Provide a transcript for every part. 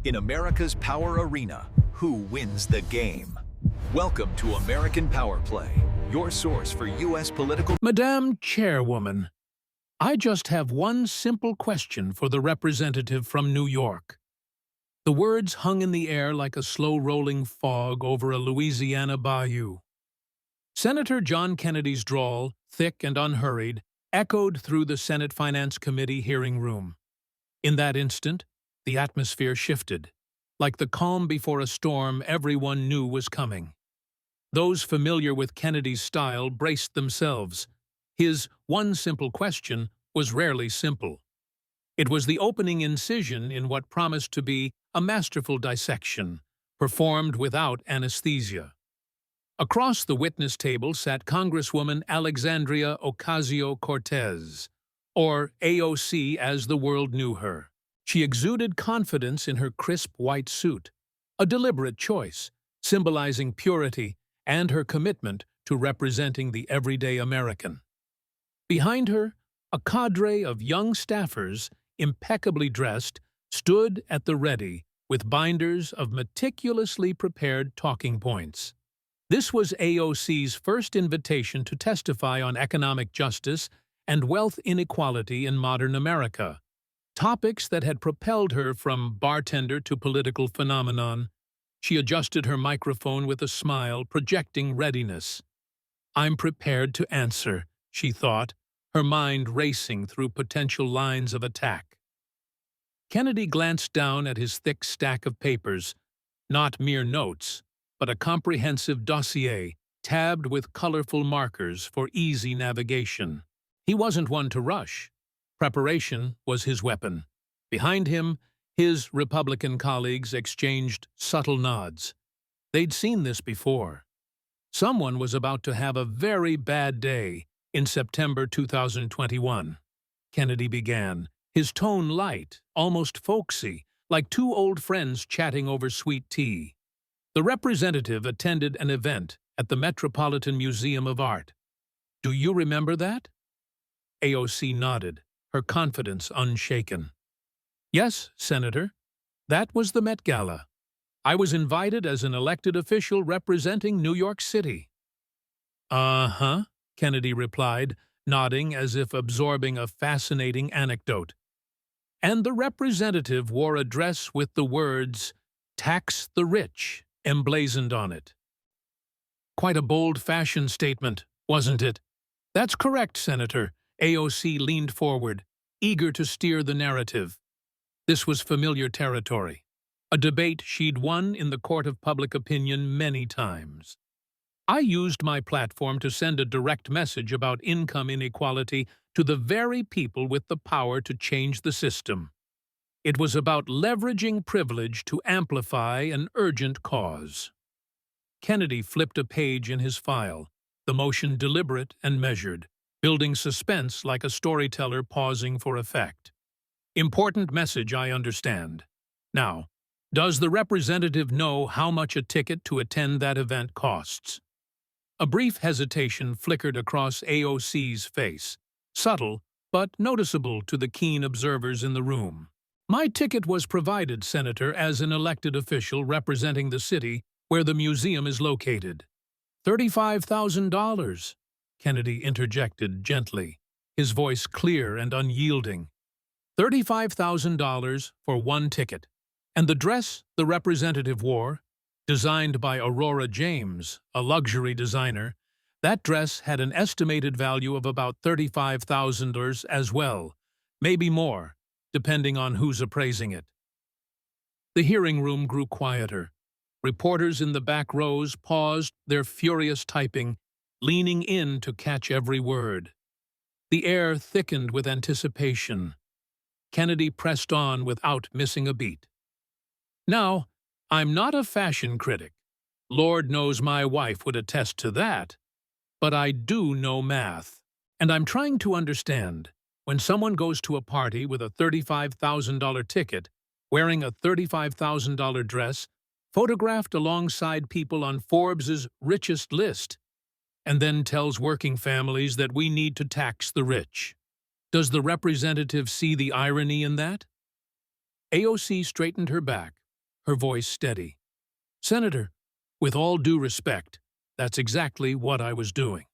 In America's power arena, who wins the game? Welcome to American Power Play, your source for U.S. political... Madam Chairwoman, I just have one simple question for the representative from New York. The words hung in the air like a slow-rolling fog over a Louisiana bayou. Senator John Kennedy's drawl, thick and unhurried, echoed through the Senate Finance Committee hearing room. In that instant, the atmosphere shifted. Like the calm before a storm everyone knew was coming. Those familiar with Kennedy's style braced themselves. His one simple question was rarely simple. It was the opening incision in what promised to be a masterful dissection, performed without anesthesia. Across the witness table sat Congresswoman Alexandria Ocasio-Cortez, or AOC as the world knew her. She exuded confidence in her crisp white suit, a deliberate choice, symbolizing purity and her commitment to representing the everyday American. Behind her, a cadre of young staffers, impeccably dressed, stood at the ready with binders of meticulously prepared talking points. This was AOC's first invitation to testify on economic justice and wealth inequality in modern America, topics that had propelled her from bartender to political phenomenon. She adjusted her microphone with a smile, projecting readiness. "I'm prepared to answer," she thought, her mind racing through potential lines of attack. Kennedy glanced down at his thick stack of papers, not mere notes, but a comprehensive dossier tabbed with colorful markers for easy navigation. He wasn't one to rush. Preparation was his weapon. Behind him, his Republican colleagues exchanged subtle nods. They'd seen this before. Someone was about to have a very bad day in September 2021. Kennedy began, his tone light, almost folksy, like two old friends chatting over sweet tea. The representative attended an event at the Metropolitan Museum of Art. "Do you remember that?" AOC nodded, her confidence unshaken. "Yes, Senator. That was the Met Gala. I was invited as an elected official representing New York City." "Uh-huh," Kennedy replied, nodding as if absorbing a fascinating anecdote. "And the representative wore a dress with the words, 'Tax the Rich,' emblazoned on it. Quite a bold fashion statement, wasn't it?" "That's correct, Senator." AOC leaned forward, eager to steer the narrative. This was familiar territory, a debate she'd won in the court of public opinion many times. "I used my platform to send a direct message about income inequality to the very people with the power to change the system. It was about leveraging privilege to amplify an urgent cause." Kennedy flipped a page in his file, the motion deliberate and measured, building suspense like a storyteller pausing for effect. "Important message, I understand. Now, does the representative know how much a ticket to attend that event costs?" A brief hesitation flickered across AOC's face, subtle but noticeable to the keen observers in the room. "My ticket was provided, Senator, as an elected official representing the city where the museum is located." $35,000, Kennedy interjected gently, his voice clear and unyielding. $35,000 for one ticket. And the dress the representative wore, designed by Aurora James, a luxury designer, that dress had an estimated value of about $35,000 as well, maybe more, depending on who's appraising it. The hearing room grew quieter. Reporters in the back rows paused their furious typing, leaning in to catch every word. The air thickened with anticipation. Kennedy pressed on without missing a beat. "Now, I'm not a fashion critic. Lord knows my wife would attest to that. But I do know math. And I'm trying to understand, when someone goes to a party with a $35,000 ticket, wearing a $35,000 dress, photographed alongside people on Forbes's richest list, and then tells working families that we need to tax the rich. Does the representative see the irony in that?" AOC straightened her back, her voice steady. Senator, with all due respect, that's exactly what I was doing.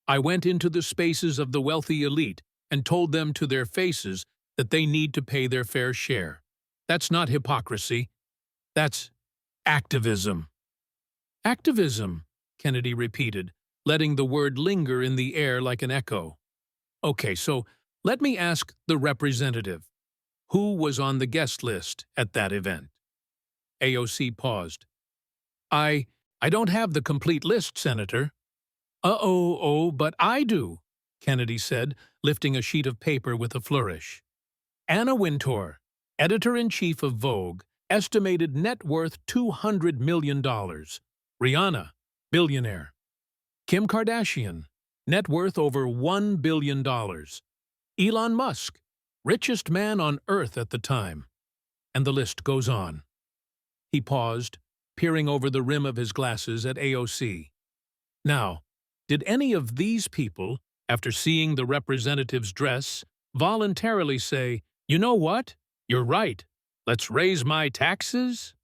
I went into the spaces of the wealthy elite and told them to their faces that they need to pay their fair share. That's not hypocrisy. That's activism. Activism, Kennedy repeated, letting the word linger in the air like an echo. Okay, so let me ask the representative. Who was on the guest list at that event? AOC paused. I don't have the complete list, Senator. But I do, Kennedy said, lifting a sheet of paper with a flourish. Anna Wintour, editor-in-chief of Vogue, estimated net worth $200 million. Rihanna, billionaire. Kim Kardashian, net worth over $1 billion. Elon Musk, richest man on Earth at the time. And the list goes on. He paused, peering over the rim of his glasses at AOC. Now, did any of these people, after seeing the representative's dress, voluntarily say, "You know what? You're right. Let's raise my taxes"?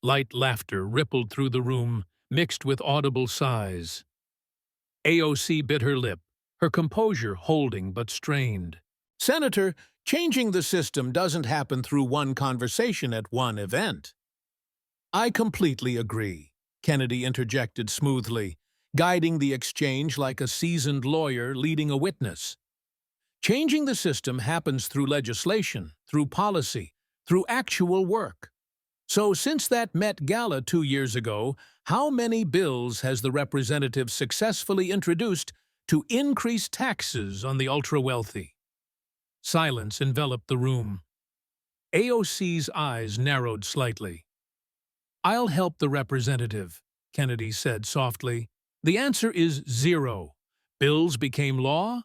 Light laughter rippled through the room, mixed with audible sighs. AOC bit her lip, her composure holding but strained. Senator, changing the system doesn't happen through one conversation at one event. I completely agree, Kennedy interjected smoothly, guiding the exchange like a seasoned lawyer leading a witness. Changing the system happens through legislation, through policy, through actual work. So since that Met Gala 2 years ago, how many bills has the representative successfully introduced to increase taxes on the ultra-wealthy? Silence enveloped the room. AOC's eyes narrowed slightly. I'll help the representative, Kennedy said softly. The answer is 0. Bills became law?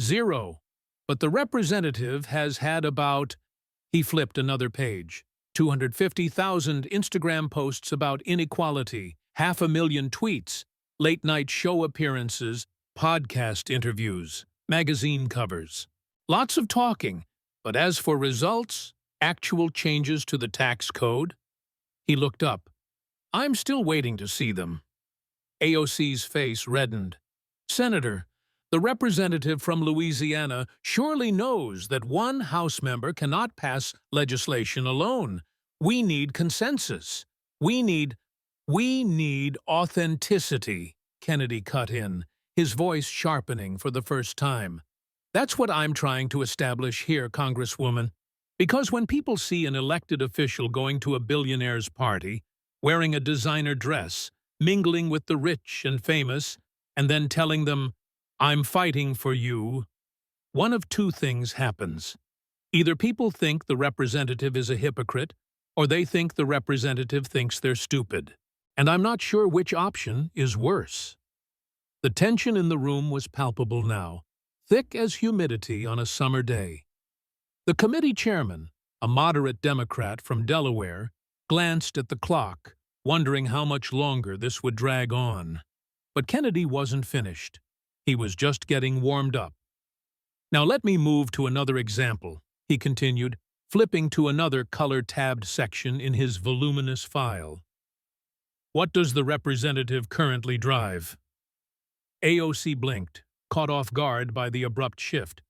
0. But the representative has had about... He flipped another page. 250,000 Instagram posts about inequality, 500,000 tweets, late-night show appearances, podcast interviews, magazine covers. Lots of talking, but as for results, actual changes to the tax code? He looked up. I'm still waiting to see them. AOC's face reddened. Senator, the representative from Louisiana surely knows that one House member cannot pass legislation alone. We need consensus. We need authenticity, Kennedy cut in, his voice sharpening for the first time. That's what I'm trying to establish here, Congresswoman. Because when people see an elected official going to a billionaire's party, wearing a designer dress, mingling with the rich and famous, and then telling them, I'm fighting for you, one of two things happens. Either people think the representative is a hypocrite, or they think the representative thinks they're stupid. And I'm not sure which option is worse. The tension in the room was palpable now, thick as humidity on a summer day. The committee chairman, a moderate Democrat from Delaware, glanced at the clock, wondering how much longer this would drag on. But Kennedy wasn't finished. He was just getting warmed up. Now let me move to another example, he continued, flipping to another color-tabbed section in his voluminous file. What does the representative currently drive? AOC blinked, caught off guard by the abrupt shift.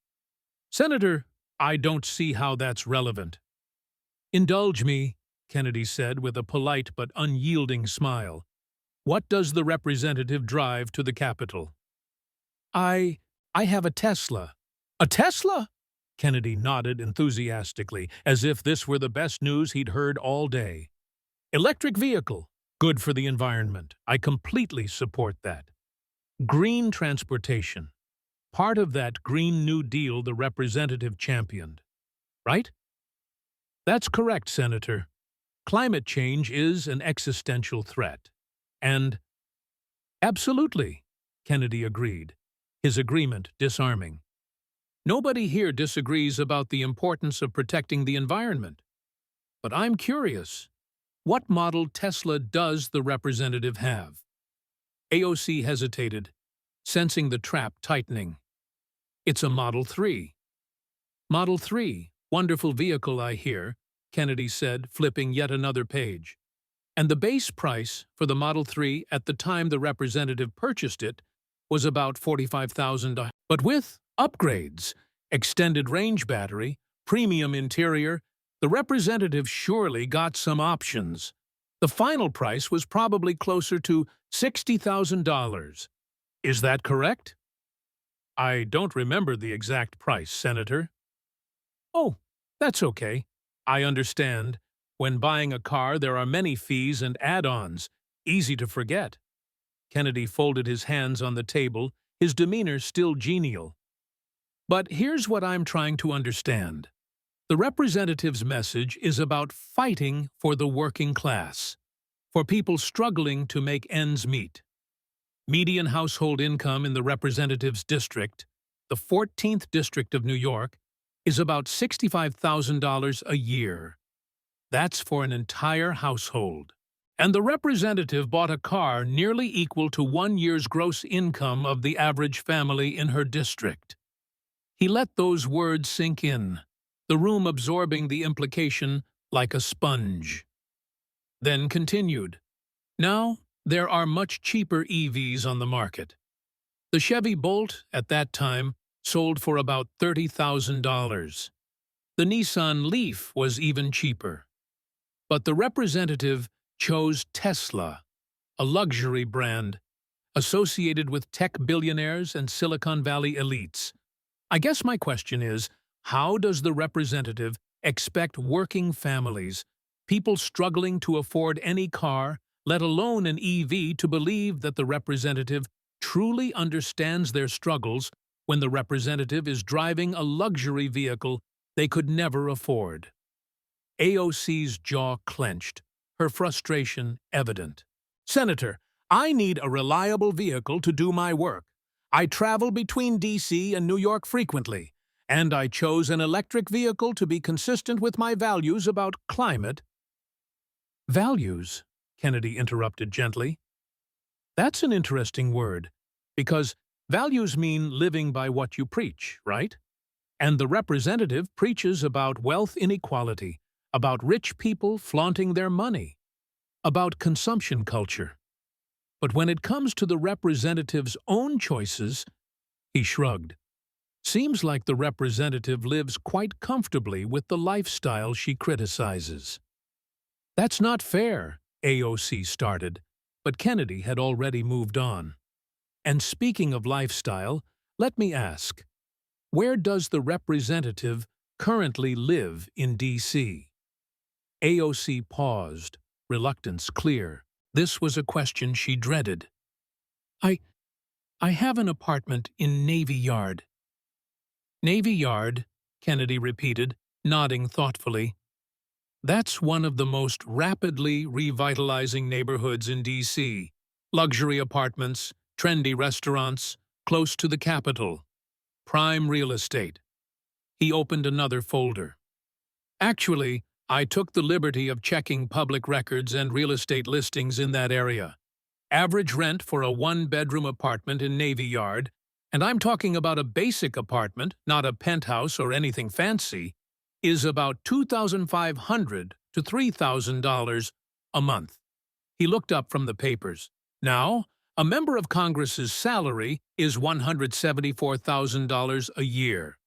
Senator, I don't see how that's relevant. Indulge me, Kennedy said with a polite but unyielding smile. What does the representative drive to the Capitol? I have a Tesla. A Tesla? Kennedy nodded enthusiastically, as if this were the best news he'd heard all day. Electric vehicle. Good for the environment. I completely support that. Green transportation. Part of that Green New Deal the representative championed. Right? That's correct, Senator. Climate change is an existential threat. And... Absolutely, Kennedy agreed, his agreement disarming. Nobody here disagrees about the importance of protecting the environment. But I'm curious, what model Tesla does the representative have? AOC hesitated, sensing the trap tightening. It's a Model 3. Model 3, wonderful vehicle, I hear, Kennedy said, flipping yet another page. And the base price for the Model 3 at the time the representative purchased it was about $45,000. But with upgrades, extended range battery, premium interior, the representative surely got some options. The final price was probably closer to $60,000. Is that correct? I don't remember the exact price, Senator. Oh, that's okay. I understand. When buying a car, there are many fees and add-ons. Easy to forget. Kennedy folded his hands on the table, his demeanor still genial. But here's what I'm trying to understand. The representative's message is about fighting for the working class, for people struggling to make ends meet. Median household income in the representative's district, the 14th District of New York, is about $65,000 a year. That's for an entire household. And the representative bought a car nearly equal to 1 year's gross income of the average family in her district. He let those words sink in, the room absorbing the implication like a sponge. Then continued. Now, there are much cheaper EVs on the market. The Chevy Bolt, at that time, sold for about $30,000. The Nissan Leaf was even cheaper. But the representative chose Tesla, a luxury brand, associated with tech billionaires and Silicon Valley elites. I guess my question is, how does the representative expect working families, people struggling to afford any car, let alone an EV, to believe that the representative truly understands their struggles when the representative is driving a luxury vehicle they could never afford? AOC's jaw clenched, her frustration evident. Senator, I need a reliable vehicle to do my work. I travel between D.C. and New York frequently, and I chose an electric vehicle to be consistent with my values about climate. Values? Kennedy interrupted gently. That's an interesting word, because values mean living by what you preach, right? And the representative preaches about wealth inequality, about rich people flaunting their money, about consumption culture. But when it comes to the representative's own choices, he shrugged. Seems like the representative lives quite comfortably with the lifestyle she criticizes. That's not fair, AOC started, but Kennedy had already moved on. And speaking of lifestyle, let me ask, where does the representative currently live in D.C.? AOC paused, reluctance clear. This was a question she dreaded. I have an apartment in Navy Yard. Navy Yard, Kennedy repeated, nodding thoughtfully. That's one of the most rapidly revitalizing neighborhoods in D.C. Luxury apartments, trendy restaurants, close to the Capitol. Prime real estate. He opened another folder. Actually, I took the liberty of checking public records and real estate listings in that area. Average rent for a one-bedroom apartment in Navy Yard, and I'm talking about a basic apartment, not a penthouse or anything fancy, is about $2,500 to $3,000 a month. He looked up from the papers. Now, a member of Congress's salary is $174,000 a year.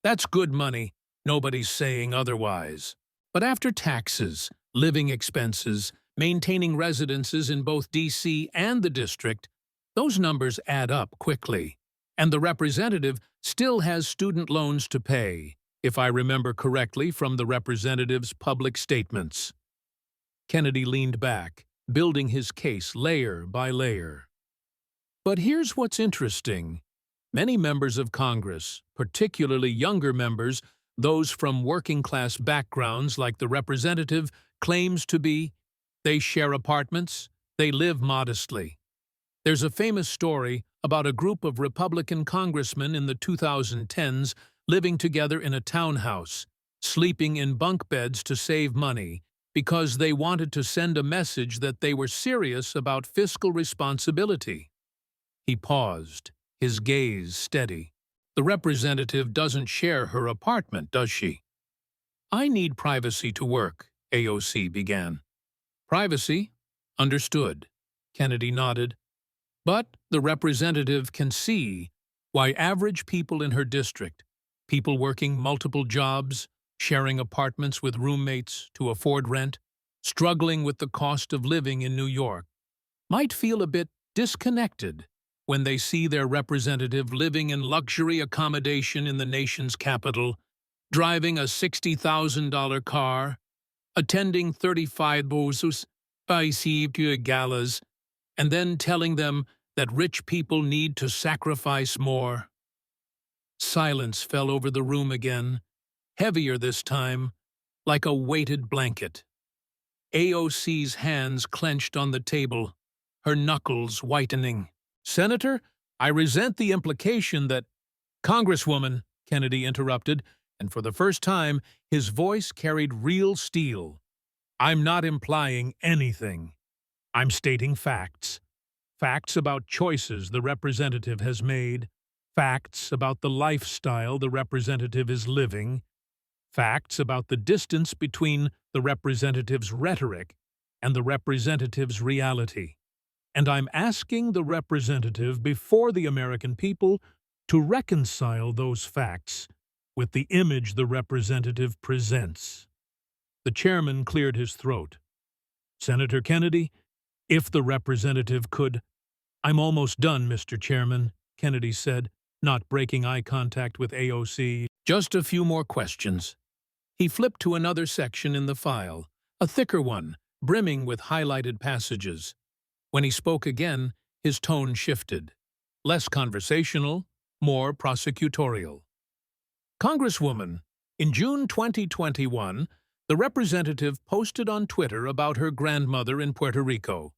That's good money, nobody's saying otherwise. But after taxes, living expenses, maintaining residences in both D.C. and the district, those numbers add up quickly. And the representative still has student loans to pay, if I remember correctly from the representative's public statements. Kennedy leaned back, building his case layer by layer. But here's what's interesting. Many members of Congress, particularly younger members, those from working-class backgrounds like the representative claims to be, they share apartments, they live modestly. There's a famous story about a group of Republican congressmen in the 2010s living together in a townhouse, sleeping in bunk beds to save money because they wanted to send a message that they were serious about fiscal responsibility. He paused, his gaze steady. The representative doesn't share her apartment, does she? I need privacy to work, AOC began. Privacy? Understood. Kennedy nodded. But the representative can see why average people in her district, people working multiple jobs, sharing apartments with roommates to afford rent, struggling with the cost of living in New York, might feel a bit disconnected when they see their representative living in luxury accommodation in the nation's capital, driving a $60,000 car, attending 35 galas, and then telling them that rich people need to sacrifice more. Silence fell over the room again, heavier this time, like a weighted blanket. AOC's hands clenched on the table, her knuckles whitening. Senator, I resent the implication that— Congresswoman, Kennedy interrupted, and for the first time, his voice carried real steel. I'm not implying anything. I'm stating facts. Facts about choices the representative has made, facts about the lifestyle the representative is living, facts about the distance between the representative's rhetoric and the representative's reality. And I'm asking the representative before the American people to reconcile those facts with the image the representative presents. The chairman cleared his throat. Senator Kennedy, if the representative could— I'm almost done, Mr. Chairman, Kennedy said, not breaking eye contact with AOC. Just a few more questions. He flipped to another section in the file, a thicker one, brimming with highlighted passages. When he spoke again, his tone shifted. Less conversational, more prosecutorial. Congresswoman, in June 2021, the representative posted on Twitter about her grandmother in Puerto Rico.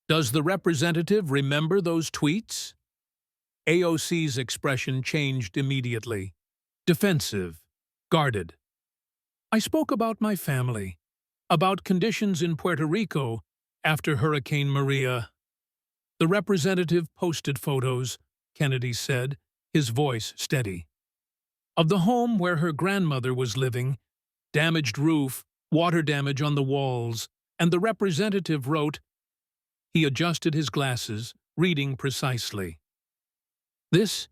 Does the representative remember those tweets? AOC's expression changed immediately. Defensive, guarded. I spoke about my family, about conditions in Puerto Rico after Hurricane Maria. The representative posted photos, Kennedy said, his voice steady, of the home where her grandmother was living, damaged roof, water damage on the walls, and the representative wrote— He adjusted his glasses, reading precisely. This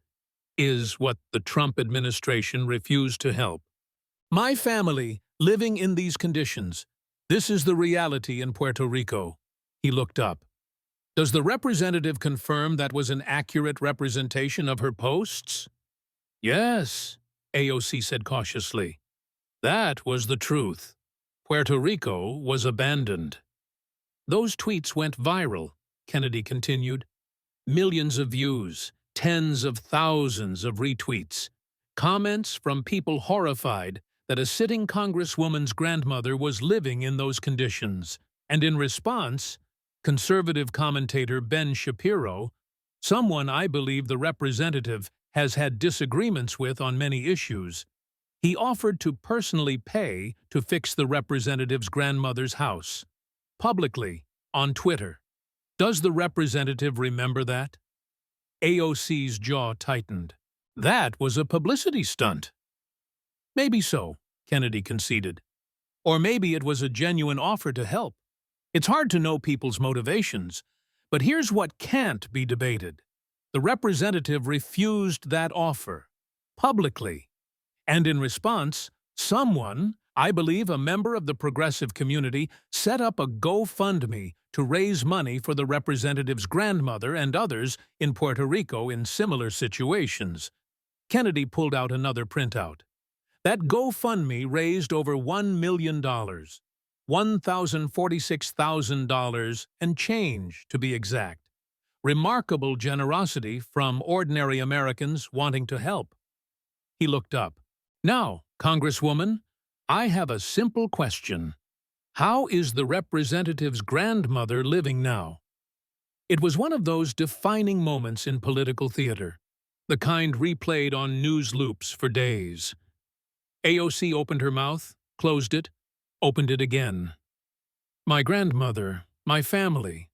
is what the Trump administration refused to help. My family, living in these conditions. This is the reality in Puerto Rico. He looked up. Does the representative confirm that was an accurate representation of her posts? Yes, AOC said cautiously. That was the truth. Puerto Rico was abandoned. Those tweets went viral, Kennedy continued. Millions of views, tens of thousands of retweets, comments from people horrified that a sitting congresswoman's grandmother was living in those conditions, and in response, conservative commentator Ben Shapiro, someone I believe the representative has had disagreements with on many issues, he offered to personally pay to fix the representative's grandmother's house. Publicly, on Twitter. Does the representative remember that? AOC's jaw tightened. That was a publicity stunt. Maybe so, Kennedy conceded. Or maybe it was a genuine offer to help. It's hard to know people's motivations, but here's what can't be debated. The representative refused that offer, publicly. And in response, someone, I believe a member of the progressive community, set up a GoFundMe to raise money for the representative's grandmother and others in Puerto Rico in similar situations. Kennedy pulled out another printout. That GoFundMe raised over $1 million, $1,046,000 and change, to be exact. Remarkable generosity from ordinary Americans wanting to help. He looked up. Now, Congresswoman, I have a simple question. How is the representative's grandmother living now? It was one of those defining moments in political theater, the kind replayed on news loops for days. AOC opened her mouth, closed it, opened it again. My grandmother, my family,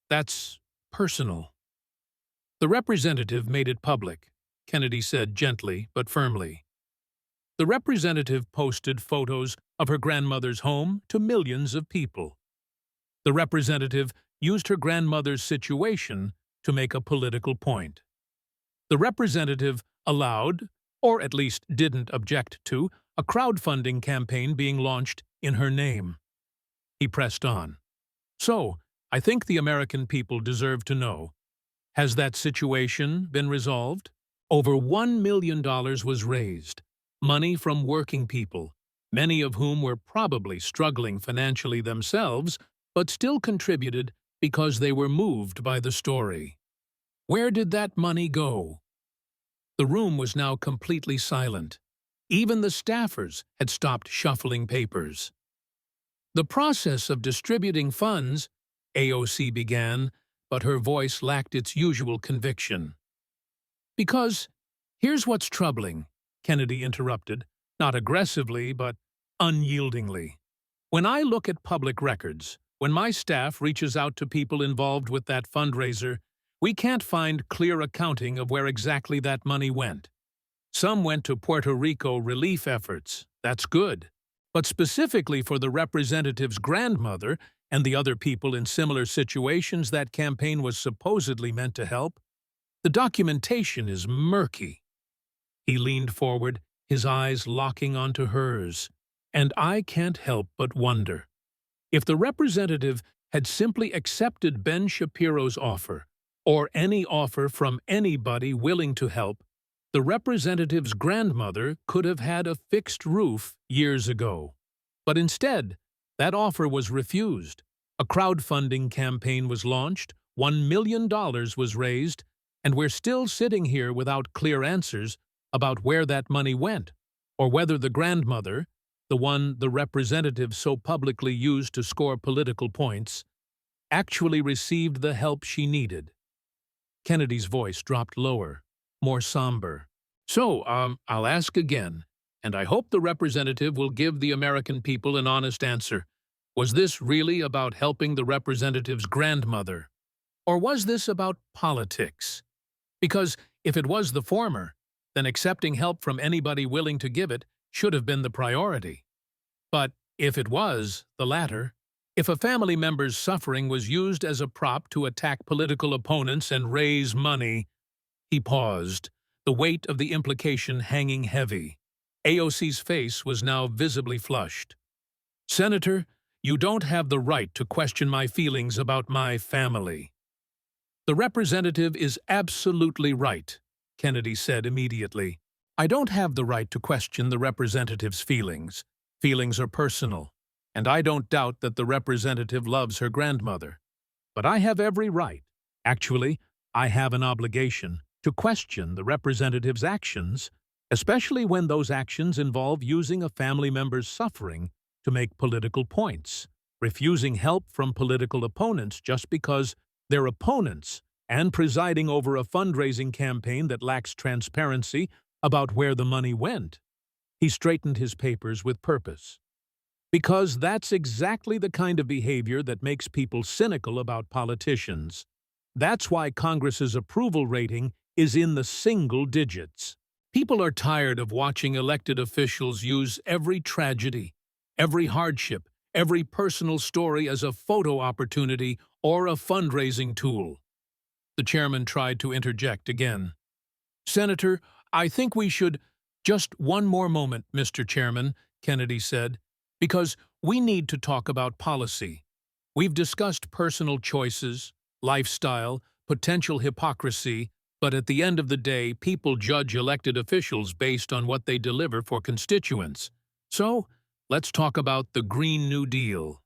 that's personal. The representative made it public, Kennedy said gently but firmly. The representative posted photos of her grandmother's home to millions of people. The representative used her grandmother's situation to make a political point. The representative allowed, or at least didn't object to, a crowdfunding campaign being launched in her name. He pressed on. So, I think the American people deserve to know. Has that situation been resolved? Over $1 million was raised. Money from working people, many of whom were probably struggling financially themselves, but still contributed because they were moved by the story. Where did that money go? The room was now completely silent. Even the staffers had stopped shuffling papers. The process of distributing funds, AOC began, but her voice lacked its usual conviction. Because here's what's troubling, Kennedy interrupted, not aggressively, but unyieldingly. When I look at public records, when my staff reaches out to people involved with that fundraiser, we can't find clear accounting of where exactly that money went. Some went to Puerto Rico relief efforts. That's good. But specifically for the representative's grandmother and the other people in similar situations that campaign was supposedly meant to help, the documentation is murky. He leaned forward, his eyes locking onto hers, and I can't help but wonder. If the representative had simply accepted Ben Shapiro's offer, or any offer from anybody willing to help, the representative's grandmother could have had a fixed roof years ago. But instead, that offer was refused. A crowdfunding campaign was launched, $1 million was raised, and we're still sitting here without clear answers about where that money went, or whether the grandmother, the one the representative so publicly used to score political points, actually received the help she needed. Kennedy's voice dropped lower, more somber. So, I'll ask again, and I hope the representative will give the American people an honest answer. Was this really about helping the representative's grandmother? Or was this about politics? Because if it was the former, then accepting help from anybody willing to give it should have been the priority. But if it was the latter, if a family member's suffering was used as a prop to attack political opponents and raise money, he paused, the weight of the implication hanging heavy. AOC's face was now visibly flushed. Senator, you don't have the right to question my feelings about my family. The representative is absolutely right, Kennedy said immediately. I don't have the right to question the representative's feelings. Feelings are personal, and I don't doubt that the representative loves her grandmother. But I have every right, actually, I have an obligation, to question the representative's actions, especially when those actions involve using a family member's suffering to make political points, refusing help from political opponents just because they're opponents, and presiding over a fundraising campaign that lacks transparency about where the money went. He straightened his papers with purpose. Because that's exactly the kind of behavior that makes people cynical about politicians. That's why Congress's approval rating is in the single digits. People are tired of watching elected officials use every tragedy, every hardship, every personal story as a photo opportunity or a fundraising tool. The chairman tried to interject again. Senator, I think we should— Just one more moment, Mr. Chairman, Kennedy said, because we need to talk about policy. We've discussed personal choices, lifestyle, potential hypocrisy, but at the end of the day, people judge elected officials based on what they deliver for constituents. So, let's talk about the Green New Deal.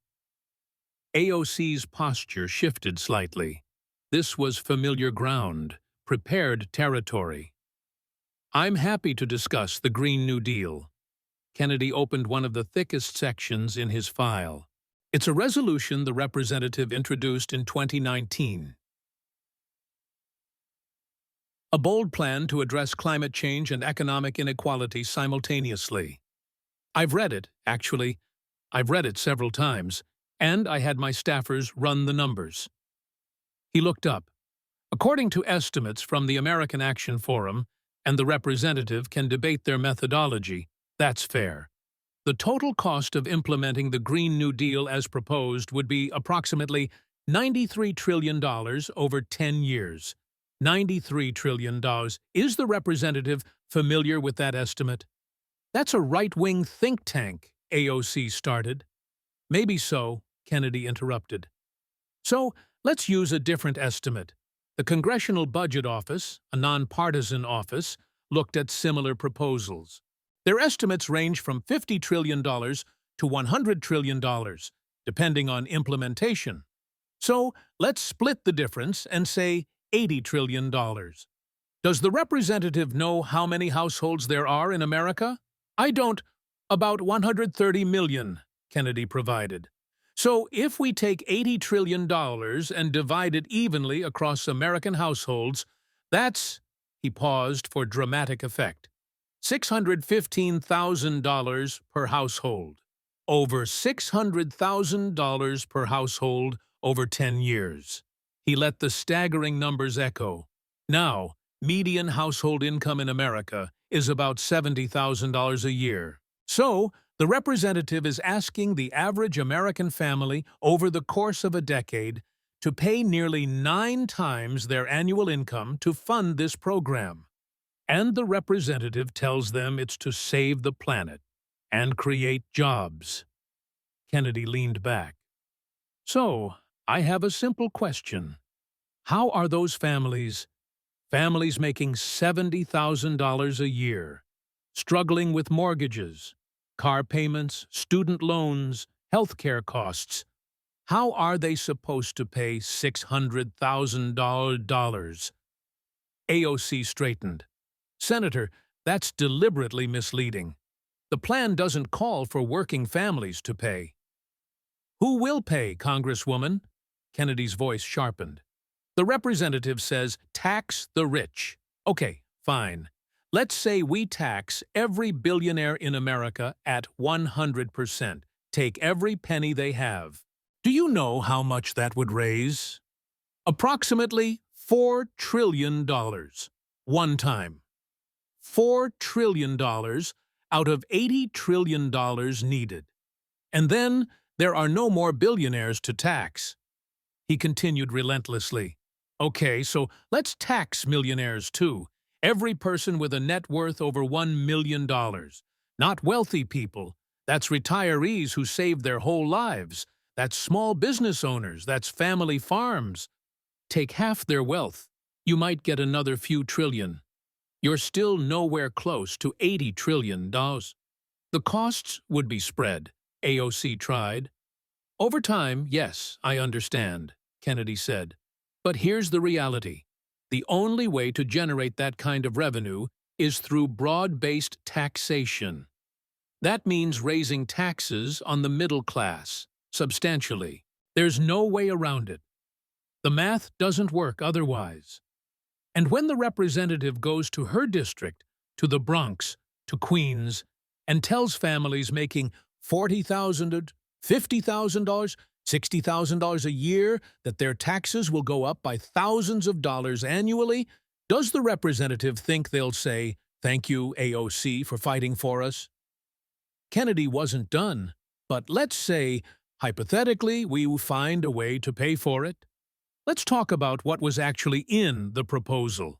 AOC's posture shifted slightly. This was familiar ground, prepared territory. I'm happy to discuss the Green New Deal. Kennedy opened one of the thickest sections in his file. It's a resolution the representative introduced in 2019. A bold plan to address climate change and economic inequality simultaneously. I've read it, actually. I've read it several times, and I had my staffers run the numbers. He looked up. According to estimates from the American Action Forum, and the representative can debate their methodology, That's fair. The total cost of implementing the Green New Deal as proposed would be approximately $93 trillion over 10 years. $93 trillion. Is the representative familiar with that estimate? That's a right-wing think tank, AOC started. Maybe so, Kennedy interrupted. So, let's use a different estimate. The Congressional Budget Office, a nonpartisan office, looked at similar proposals. Their estimates range from $50 trillion to $100 trillion, depending on implementation. So, let's split the difference and say $80 trillion. Does the representative know how many households there are in America? I don't. About 130 million, Kennedy provided. So if we take $80 trillion and divide it evenly across American households, that's, he paused for dramatic effect, $615,000 per household. Over $600,000 per household over 10 years. He let the staggering numbers echo. Now, median household income in America is about $70,000 a year. So, the representative is asking the average American family over the course of a decade to pay nearly 9 times their annual income to fund this program. And the representative tells them it's to save the planet and create jobs. Kennedy leaned back. So, I have a simple question. How are those families making $70,000 a year, struggling with mortgages, car payments, student loans, healthcare costs, how are they supposed to pay $600,000? AOC straightened. Senator, that's deliberately misleading. The plan doesn't call for working families to pay. Who will pay, Congresswoman? Kennedy's voice sharpened. The representative says, tax the rich. Okay, fine. Let's say we tax every billionaire in America at 100%. Take every penny they have. Do you know how much that would raise? Approximately $4 trillion. One time. $4 trillion out of $80 trillion needed. And then there are no more billionaires to tax. He continued relentlessly. Okay, so let's tax millionaires too. Every person with a net worth over $1 million. Not wealthy people. That's retirees who saved their whole lives. That's small business owners. That's family farms. Take half their wealth. You might get another few trillion. You're still nowhere close to $80 trillion. The costs would be spread, AOC tried. Over time, yes, I understand, Kennedy said. But here's the reality. The only way to generate that kind of revenue is through broad-based taxation. That means raising taxes on the middle class, substantially. There's no way around it. The math doesn't work otherwise. And when the representative goes to her district, to the Bronx, to Queens, and tells families making $40,000, $50,000, $60,000 a year that their taxes will go up by thousands of dollars annually, does the representative think they'll say, "Thank you, AOC, for fighting for us"? Kennedy wasn't done, but let's say, hypothetically, we find a way to pay for it. Let's talk about what was actually in the proposal.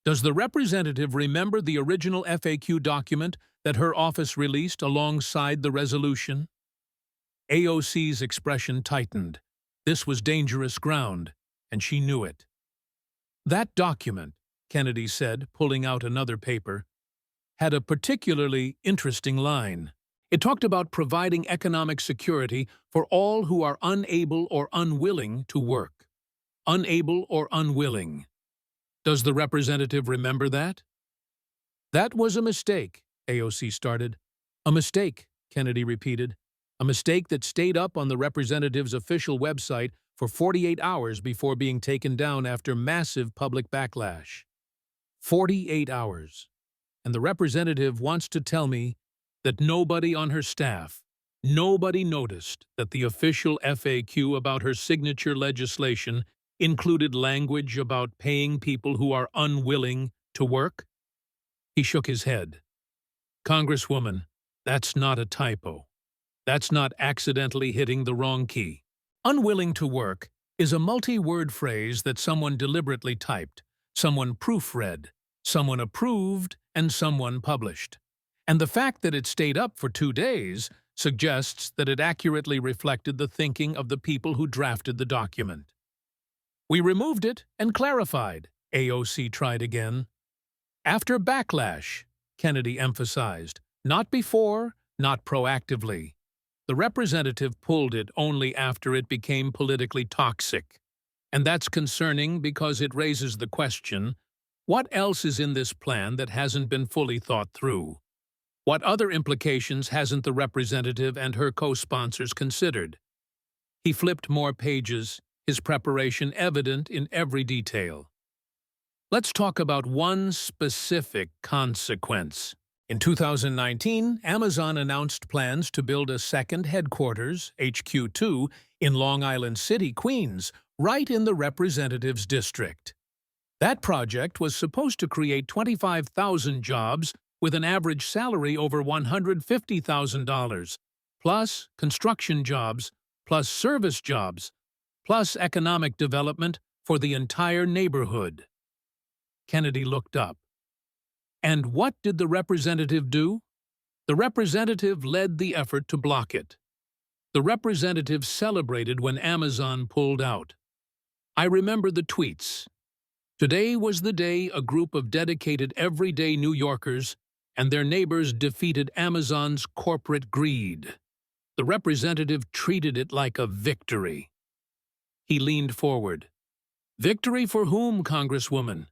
Does the representative remember the original FAQ document that her office released alongside the resolution? AOC's expression tightened. This was dangerous ground, and she knew it. That document, Kennedy said, pulling out another paper, had a particularly interesting line. It talked about providing economic security for all who are unable or unwilling to work. Unable or unwilling. Does the representative remember that? That was a mistake, AOC started. A mistake, Kennedy repeated. A mistake that stayed up on the representative's official website for 48 hours before being taken down after massive public backlash. 48 hours. And the representative wants to tell me that nobody on her staff, nobody noticed that the official FAQ about her signature legislation included language about paying people who are unwilling to work? He shook his head. Congresswoman, That's not a typo. That's not accidentally hitting the wrong key. Unwilling to work is a multi-word phrase that someone deliberately typed, someone proofread, someone approved, and someone published. And the fact that it stayed up for 2 days suggests that it accurately reflected the thinking of the people who drafted the document. We removed it and clarified, AOC tried again. After backlash, Kennedy emphasized, not before, not proactively. The representative pulled it only after it became politically toxic. And that's concerning because it raises the question, what else is in this plan that hasn't been fully thought through? What other implications hasn't the representative and her co-sponsors considered? He flipped more pages, his preparation evident in every detail. Let's talk about one specific consequence. In 2019, Amazon announced plans to build a second headquarters, HQ2, in Long Island City, Queens, right in the representative's district. That project was supposed to create 25,000 jobs with an average salary over $150,000, plus construction jobs, plus service jobs, plus economic development for the entire neighborhood. Kennedy looked up. And what did the representative do? The representative led the effort to block it. The representative celebrated when Amazon pulled out. I remember the tweets. Today was the day a group of dedicated everyday New Yorkers and their neighbors defeated Amazon's corporate greed. The representative treated it like a victory. He leaned forward. Victory for whom, Congresswoman?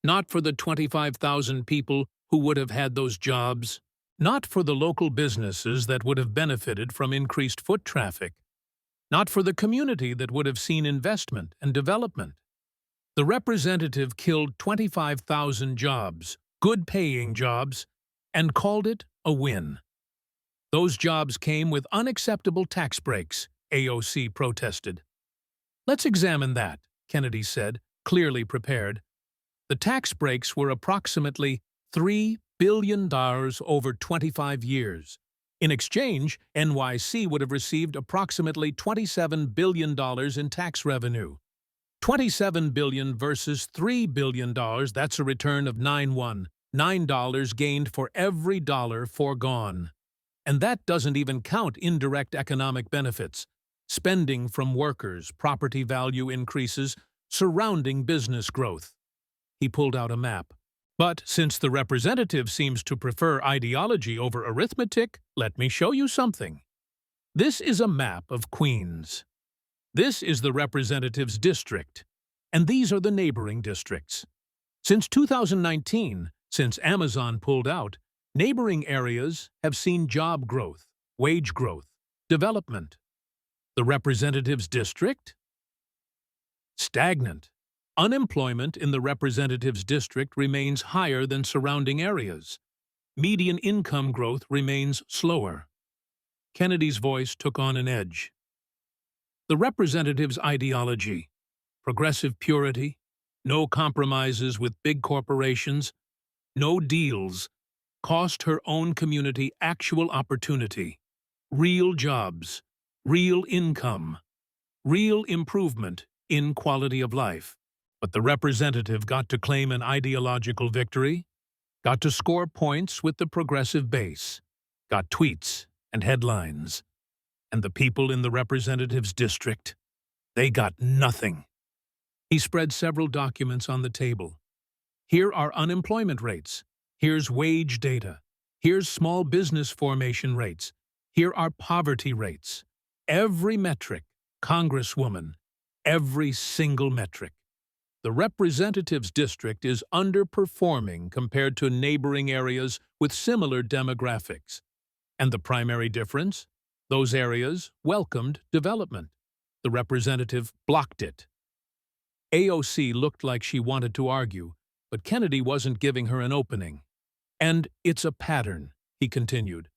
Not for the 25,000 people who would have had those jobs. Not for the local businesses that would have benefited from increased foot traffic. Not for the community that would have seen investment and development. The representative killed 25,000 jobs, good-paying jobs, and called it a win. Those jobs came with unacceptable tax breaks, AOC protested. Let's examine that, Kennedy said, clearly prepared. The tax breaks were approximately $3 billion over 25 years. In exchange, NYC would have received approximately $27 billion in tax revenue. $27 billion versus $3 billion, that's a return of $9 gained for every dollar foregone. And that doesn't even count indirect economic benefits, spending from workers, property value increases, surrounding business growth. He pulled out a map. But since the representative seems to prefer ideology over arithmetic, let me show you something. This is a map of Queens. This is the representative's district, and these are the neighboring districts. Since 2019, since Amazon pulled out, neighboring areas have seen job growth, wage growth, development. The representative's district? Stagnant. Unemployment in the representative's district remains higher than surrounding areas. Median income growth remains slower. Kennedy's voice took on an edge. The representative's ideology, progressive purity, no compromises with big corporations, no deals, cost her own community actual opportunity, real jobs, real income, real improvement in quality of life. But the representative got to claim an ideological victory, got to score points with the progressive base, got tweets and headlines. And the people in the representative's district, they got nothing. He spread several documents on the table. Here are unemployment rates. Here's wage data. Here's small business formation rates. Here are poverty rates. Every metric, Congresswoman, every single metric. The representative's district is underperforming compared to neighboring areas with similar demographics. And the primary difference? Those areas welcomed development. The representative blocked it. AOC looked like she wanted to argue, but Kennedy wasn't giving her an opening. And it's a pattern, he continued.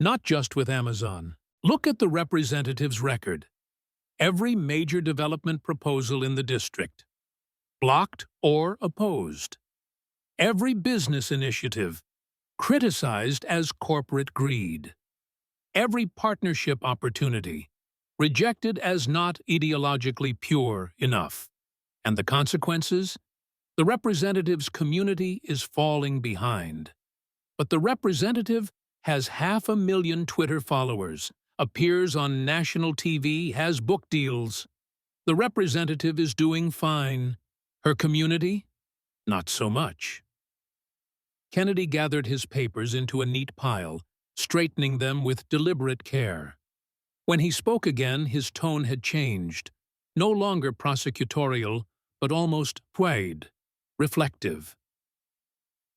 Not just with Amazon. Look at the representative's record. Every major development proposal in the district. Blocked or opposed. Every business initiative. criticized as corporate greed. Every partnership opportunity rejected as not ideologically pure enough. And the consequences? The representative's community is falling behind. But the representative has 500,000 Twitter followers, appears on national TV, has book deals. The representative is doing fine. Her community? Not so much. Kennedy gathered his papers into a neat pile, straightening them with deliberate care. When he spoke again, his tone had changed, no longer prosecutorial, but almost quiet, reflective.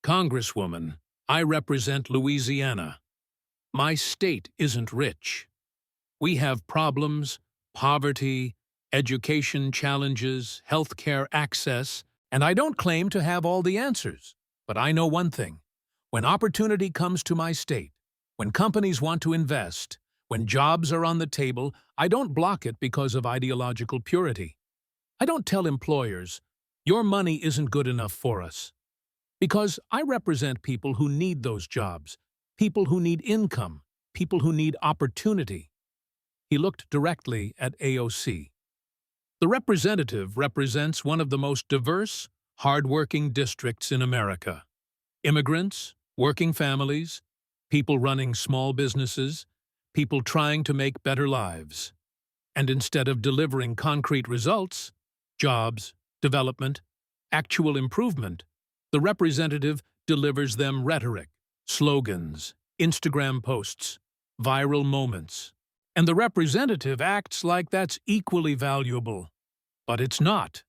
Congresswoman, I represent Louisiana. My state isn't rich. We have problems, poverty, education challenges, healthcare access, and I don't claim to have all the answers. But I know one thing. When opportunity comes to my state, when companies want to invest, when jobs are on the table, I don't block it because of ideological purity. I don't tell employers, your money isn't good enough for us. Because I represent people who need those jobs, people who need income, people who need opportunity. He looked directly at AOC. The representative represents one of the most diverse, hard-working districts in America. Immigrants, working families, people running small businesses, people trying to make better lives. And instead of delivering concrete results, jobs, development, actual improvement, the representative delivers them rhetoric, slogans, Instagram posts, viral moments. And the representative acts like that's equally valuable. But it's not.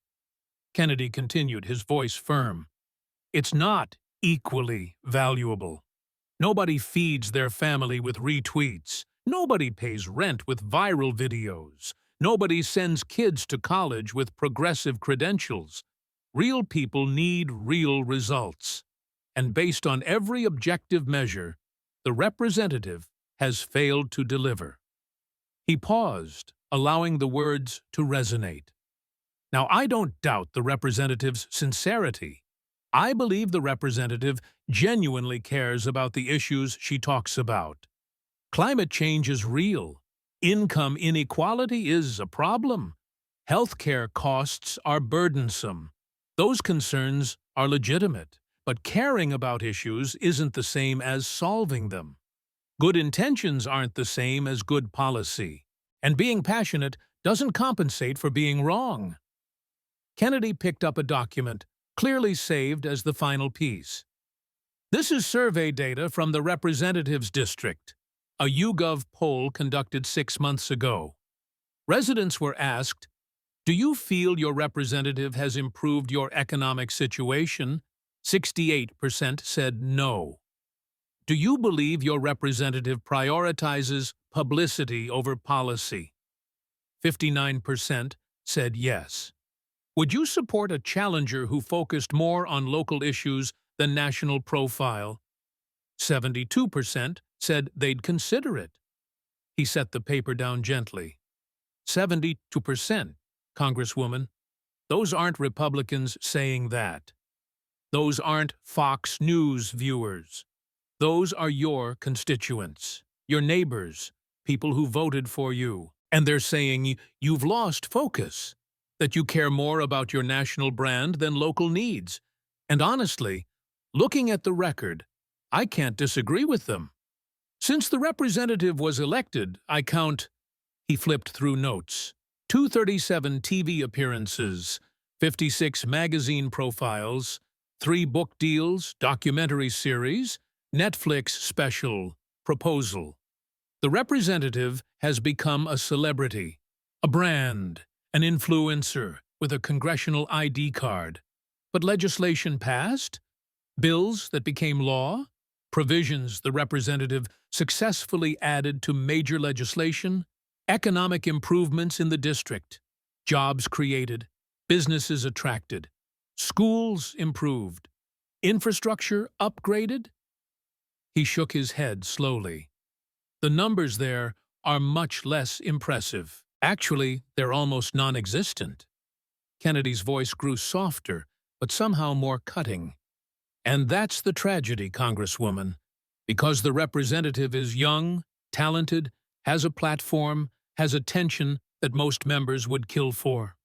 Kennedy continued, his voice firm. It's not equally valuable. Nobody feeds their family with retweets. Nobody pays rent with viral videos. Nobody sends kids to college with progressive credentials. Real people need real results. And based on every objective measure, the representative has failed to deliver. He paused, allowing the words to resonate. Now, I don't doubt the representative's sincerity. I believe the representative genuinely cares about the issues she talks about. Climate change is real. Income inequality is a problem. Healthcare costs are burdensome. Those concerns are legitimate, but caring about issues isn't the same as solving them. Good intentions aren't the same as good policy, and being passionate doesn't compensate for being wrong. Kennedy picked up a document, clearly saved as the final piece. This is survey data from the Representatives District, a YouGov poll conducted 6 months ago. Residents were asked, do you feel your representative has improved your economic situation? 68% said no. Do you believe your representative prioritizes publicity over policy? 59% said yes. Would you support a challenger who focused more on local issues than national profile? 72% said they'd consider it. He set the paper down gently. 72%, Congresswoman. Those aren't Republicans saying that. Those aren't Fox News viewers. Those are your constituents, your neighbors, people who voted for you. And they're saying you've lost focus, that you care more about your national brand than local needs. And honestly, looking at the record, I can't disagree with them. Since the representative was elected, I count, he flipped through notes, 237 TV appearances, 56 magazine profiles, 3 book deals, documentary series, Netflix special, proposal. The representative has become a celebrity, a brand, an influencer with a congressional ID card. But legislation passed, bills that became law, provisions the representative successfully added to major legislation, economic improvements in the district, jobs created, businesses attracted, schools improved, infrastructure upgraded. He shook his head slowly. The numbers there are much less impressive. Actually, they're almost non-existent. Kennedy's voice grew softer, but somehow more cutting. And that's the tragedy, Congresswoman. Because the representative is young, talented, has a platform, has attention that most members would kill for.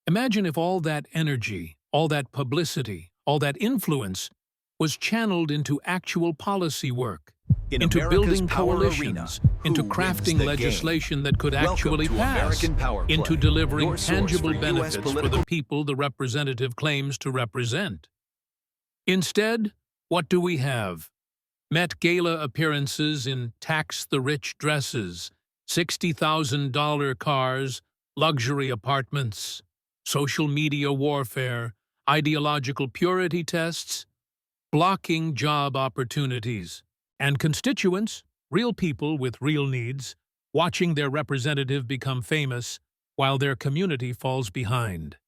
Imagine if all that energy, all that publicity, all that influence was channeled into actual policy work, In into America's building power coalitions, arena, into who wins crafting the legislation that could Welcome actually to pass, American Power Play, into delivering your source tangible for US benefits for political the people the representative claims to represent. Instead, what do we have? Met Gala appearances in tax-the-rich dresses, $60,000 cars, luxury apartments, social media warfare, ideological purity tests, blocking job opportunities, and constituents, real people with real needs, watching their representative become famous while their community falls behind.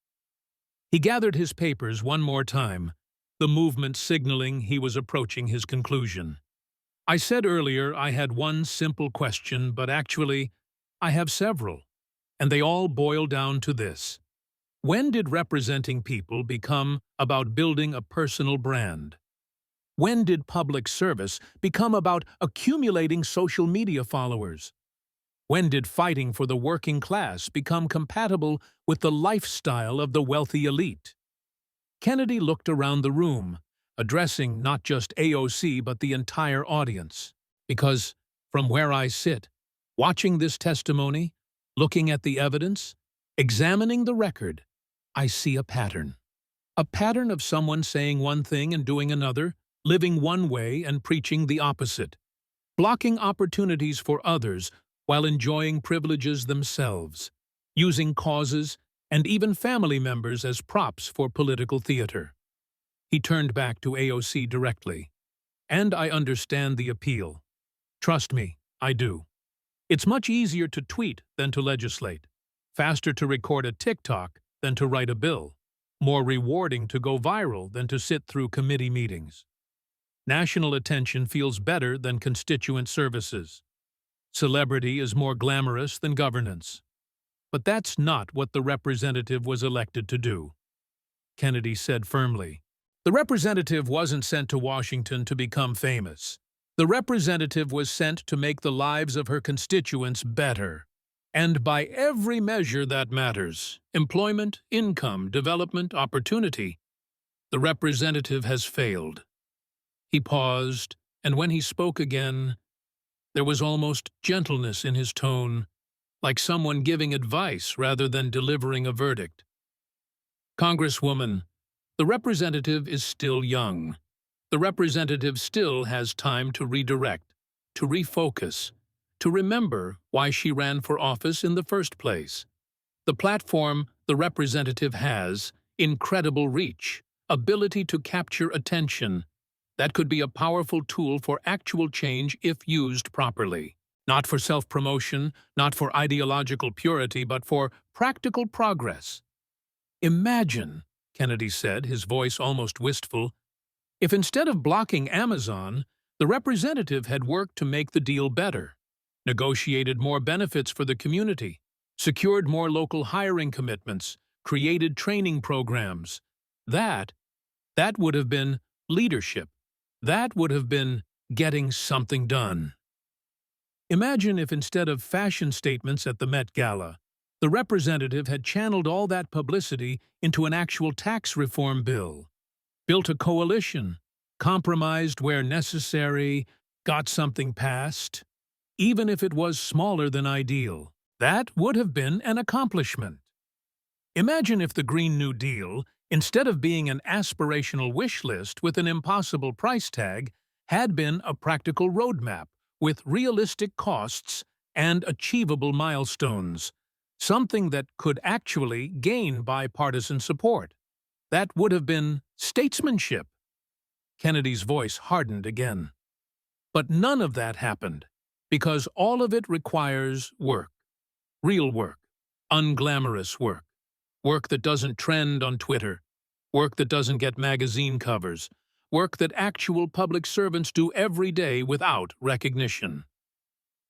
He gathered his papers one more time, the movement signaling he was approaching his conclusion. I said earlier I had one simple question, but actually, I have several, and they all boil down to this. When did representing people become about building a personal brand? When did public service become about accumulating social media followers? When did fighting for the working class become compatible with the lifestyle of the wealthy elite? Kennedy looked around the room, addressing not just AOC but the entire audience. Because, from where I sit, watching this testimony, looking at the evidence, examining the record, I see a pattern. A pattern of someone saying one thing and doing another, living one way and preaching the opposite, blocking opportunities for others while enjoying privileges themselves, using causes and even family members as props for political theater. He turned back to AOC directly. And I understand the appeal. Trust me, I do. It's much easier to tweet than to legislate, faster to record a TikTok than to write a bill, more rewarding to go viral than to sit through committee meetings. National attention feels better than constituent services. Celebrity is more glamorous than governance. But that's not what the representative was elected to do. Kennedy said firmly. The representative wasn't sent to Washington to become famous. The representative was sent to make the lives of her constituents better. And by every measure that matters, employment, income, development, opportunity, the representative has failed. He paused, and when he spoke again, there was almost gentleness in his tone, like someone giving advice rather than delivering a verdict. Congresswoman, the representative is still young. The representative still has time to redirect, to refocus, to remember why she ran for office in the first place. The platform the representative has, incredible reach, ability to capture attention, that could be a powerful tool for actual change if used properly. Not for self-promotion, not for ideological purity, but for practical progress. Imagine, Kennedy said, his voice almost wistful, if instead of blocking Amazon, the representative had worked to make the deal better, negotiated more benefits for the community, secured more local hiring commitments, created training programs. That would have been leadership. That would have been getting something done. Imagine if instead of fashion statements at the Met Gala, the representative had channeled all that publicity into an actual tax reform bill, built a coalition, compromised where necessary, got something passed, even if it was smaller than ideal. That would have been an accomplishment. Imagine if the Green New Deal, instead of being an aspirational wish list with an impossible price tag, had been a practical roadmap with realistic costs and achievable milestones, something that could actually gain bipartisan support. That would have been statesmanship. Kennedy's voice hardened again. But none of that happened, because all of it requires work. Real work. Unglamorous work. Work that doesn't trend on Twitter. Work that doesn't get magazine covers. Work that actual public servants do every day without recognition.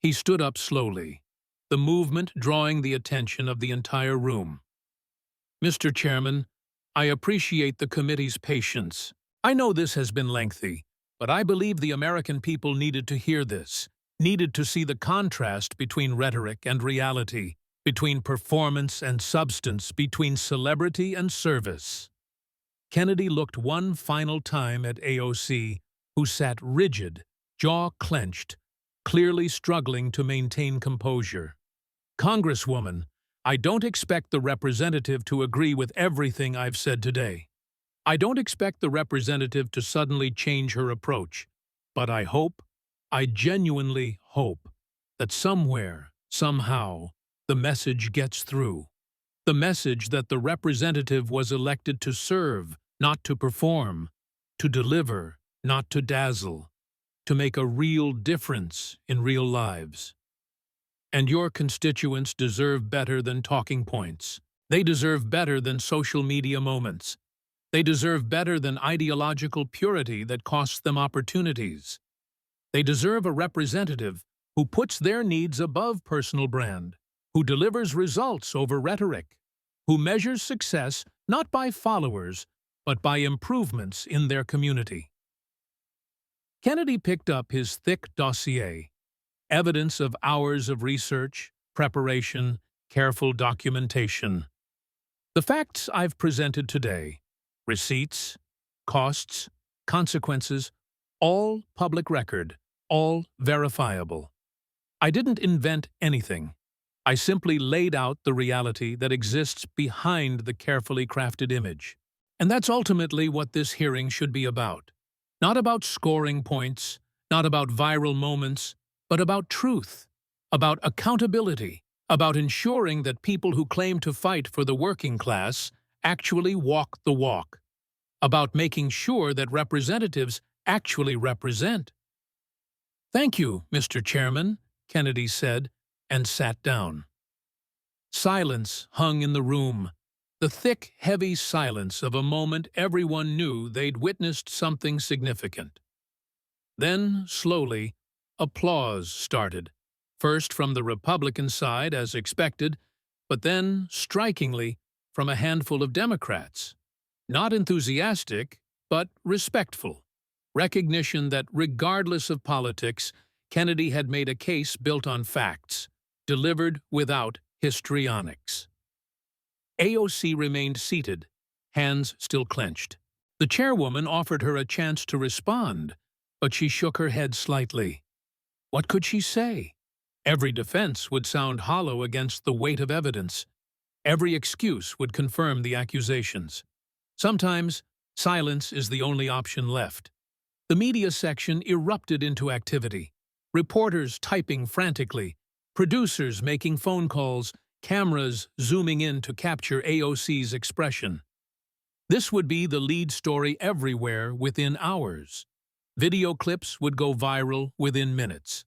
He stood up slowly, the movement drawing the attention of the entire room. Mr. Chairman, I appreciate the committee's patience. I know this has been lengthy, But I believe the American people needed to hear this, needed to see the contrast between rhetoric and reality, between performance and substance, between celebrity and service. Kennedy looked one final time at AOC, who sat rigid, jaw clenched, clearly struggling to maintain composure. "Congresswoman, I don't expect the representative to agree with everything I've said today. I don't expect the representative to suddenly change her approach, but I genuinely hope, that somewhere, somehow, the message gets through. The message that the representative was elected to serve, not to perform, to deliver, not to dazzle, to make a real difference in real lives. And your constituents deserve better than talking points. They deserve better than social media moments. They deserve better than ideological purity that costs them opportunities. They deserve a representative who puts their needs above personal brand, who delivers results over rhetoric, who measures success not by followers, but by improvements in their community." Kennedy picked up his thick dossier, evidence of hours of research, preparation, careful documentation. "The facts I've presented today, receipts, costs, consequences, all public record, all verifiable. I didn't invent anything. I simply laid out the reality that exists behind the carefully crafted image. And that's ultimately what this hearing should be about. Not about scoring points, not about viral moments, but about truth, about accountability, about ensuring that people who claim to fight for the working class actually walk the walk, about making sure that representatives actually represent." "Thank you, Mr. Chairman," Kennedy said, and sat down. Silence hung in the room, the thick, heavy silence of a moment everyone knew they'd witnessed something significant. Then, slowly, applause started, first from the Republican side, as expected, but then, strikingly, from a handful of Democrats. Not enthusiastic, but respectful. Recognition that, regardless of politics, Kennedy had made a case built on facts, delivered without histrionics. AOC remained seated, hands still clenched. The chairwoman offered her a chance to respond, but she shook her head slightly. What could she say? Every defense would sound hollow against the weight of evidence. Every excuse would confirm the accusations. Sometimes, silence is the only option left. The media section erupted into activity. Reporters typing frantically, producers making phone calls, cameras zooming in to capture AOC's expression. This would be the lead story everywhere within hours. Video clips would go viral within minutes.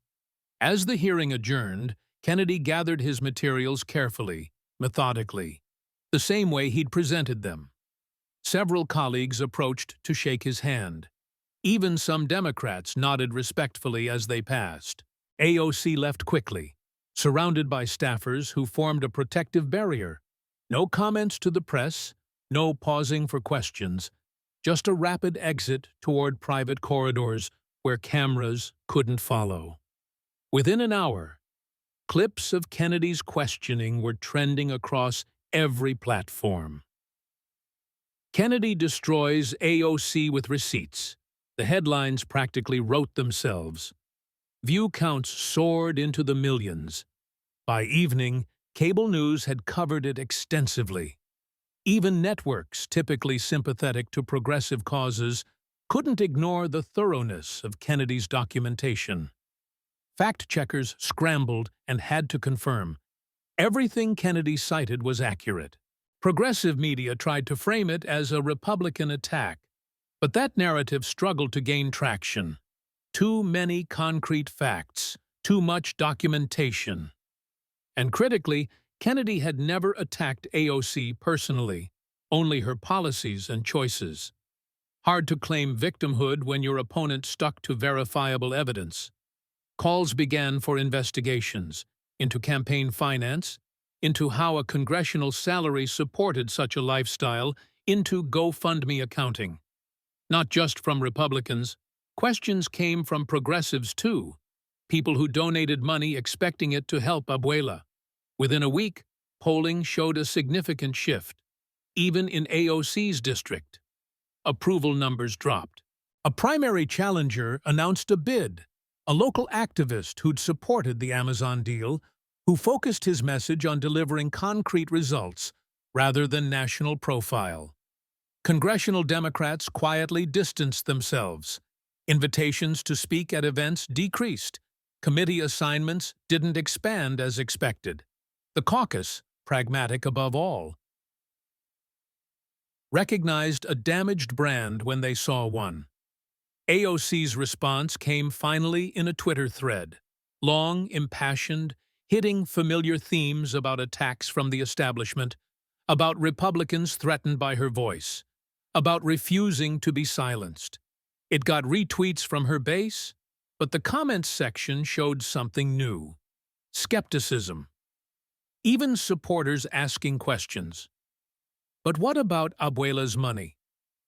As the hearing adjourned, Kennedy gathered his materials carefully, methodically, the same way he'd presented them. Several colleagues approached to shake his hand. Even some Democrats nodded respectfully as they passed. AOC left quickly, surrounded by staffers who formed a protective barrier. No comments to the press, no pausing for questions, just a rapid exit toward private corridors where cameras couldn't follow. Within an hour, clips of Kennedy's questioning were trending across every platform. Kennedy destroys AOC with receipts. The headlines practically wrote themselves. View counts soared into the millions. By evening, cable news had covered it extensively. Even networks, typically sympathetic to progressive causes, couldn't ignore the thoroughness of Kennedy's documentation. Fact-checkers scrambled and had to confirm. Everything Kennedy cited was accurate. Progressive media tried to frame it as a Republican attack, but that narrative struggled to gain traction. Too many concrete facts, too much documentation. And critically, Kennedy had never attacked AOC personally, only her policies and choices. Hard to claim victimhood when your opponent stuck to verifiable evidence. Calls began for investigations into campaign finance, into how a congressional salary supported such a lifestyle, into GoFundMe accounting. Not just from Republicans, Questions came from progressives too, people who donated money expecting it to help Abuela. Within a week, polling showed a significant shift, even in AOC's district. Approval numbers dropped. A primary challenger announced a bid, a local activist who'd supported the Amazon deal, who focused his message on delivering concrete results rather than national profile. Congressional Democrats quietly distanced themselves. Invitations to speak at events decreased. Committee assignments didn't expand as expected. The caucus, pragmatic above all, recognized a damaged brand when they saw one. AOC's response came finally in a Twitter thread, long, impassioned, hitting familiar themes about attacks from the establishment, about Republicans threatened by her voice, about refusing to be silenced. It got retweets from her base, but the comments section showed something new: skepticism. Even supporters asking questions. But what about Abuela's money?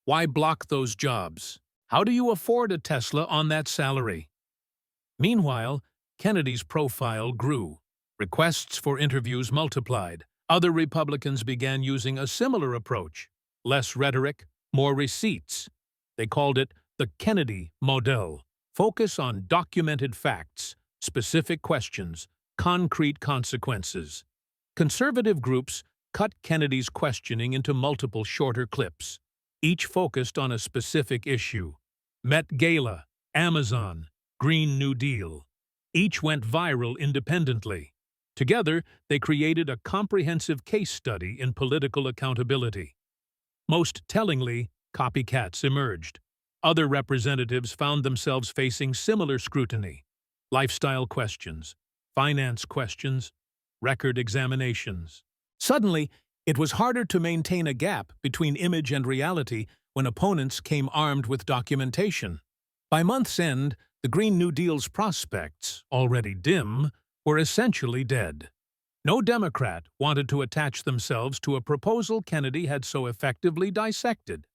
Why block those jobs? How do you afford a Tesla on that salary? Meanwhile, Kennedy's profile grew. Requests for interviews multiplied. Other Republicans began using a similar approach. Less rhetoric, more receipts. They called it the Kennedy model. Focus on documented facts, specific questions, concrete consequences. Conservative groups cut Kennedy's questioning into multiple shorter clips, each focused on a specific issue. Met Gala, Amazon, Green New Deal. Each went viral independently. Together, they created a comprehensive case study in political accountability. Most tellingly, copycats emerged. Other representatives found themselves facing similar scrutiny: lifestyle questions, finance questions, record examinations. Suddenly, it was harder to maintain a gap between image and reality when opponents came armed with documentation. By month's end, the Green New Deal's prospects, already dim, were essentially dead. No Democrat wanted to attach themselves to a proposal Kennedy had so effectively dissected.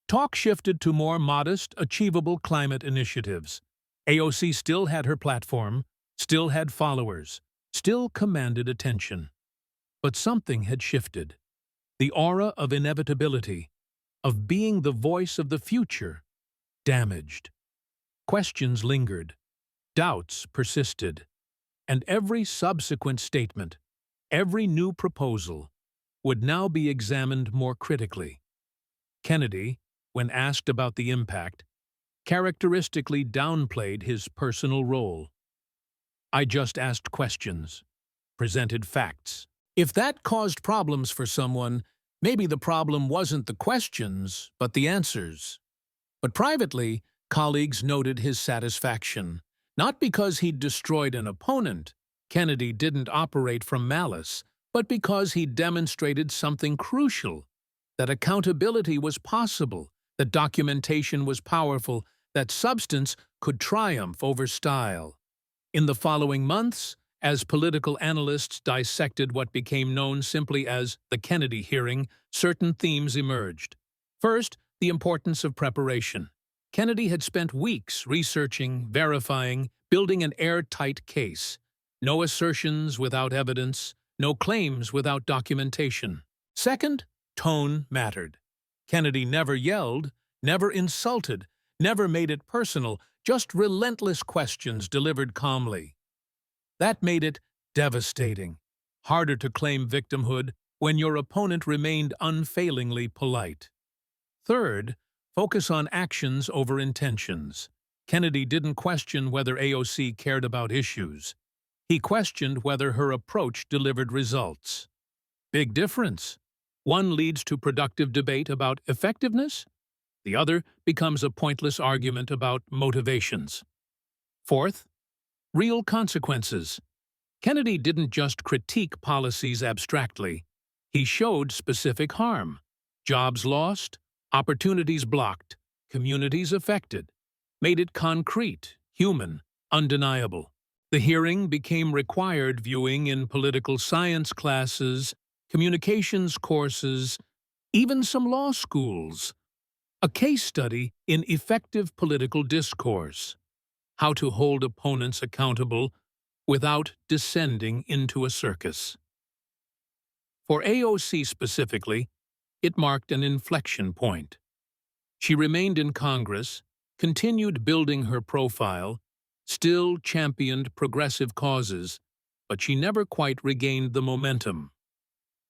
Talk shifted to more modest, achievable climate initiatives. AOC still had her platform, still had followers, still commanded attention. But something had shifted. The aura of inevitability, of being the voice of the future, damaged. Questions lingered. Doubts persisted. And every subsequent statement, every new proposal, would now be examined more critically. Kennedy, when asked about the impact, characteristically downplayed his personal role. "I just asked questions, presented facts." If that caused problems for someone, maybe the problem wasn't the questions, but the answers. But privately, colleagues noted his satisfaction. Not because he'd destroyed an opponent, Kennedy didn't operate from malice, but because he demonstrated something crucial: that accountability was possible, that documentation was powerful, that substance could triumph over style. In the following months, as political analysts dissected what became known simply as the Kennedy hearing, certain themes emerged. First, the importance of preparation. Kennedy had spent weeks researching, verifying, building an airtight case. No assertions without evidence, no claims without documentation. Second, tone mattered. Kennedy never yelled, never insulted, never made it personal, just relentless questions delivered calmly. That made it devastating. Harder to claim victimhood when your opponent remained unfailingly polite. Third, focus on actions over intentions. Kennedy didn't question whether AOC cared about issues. He questioned whether her approach delivered results. Big difference. One leads to productive debate about effectiveness. The other becomes a pointless argument about motivations. Fourth, real consequences. Kennedy didn't just critique policies abstractly. He showed specific harm. Jobs lost, opportunities blocked, communities affected. Made it concrete, human, undeniable. The hearing became required viewing in political science classes, communications courses, even some law schools. A case study in effective political discourse, how to hold opponents accountable without descending into a circus. For AOC specifically, it marked an inflection point. She remained in Congress, continued building her profile, still championed progressive causes, but she never quite regained the momentum.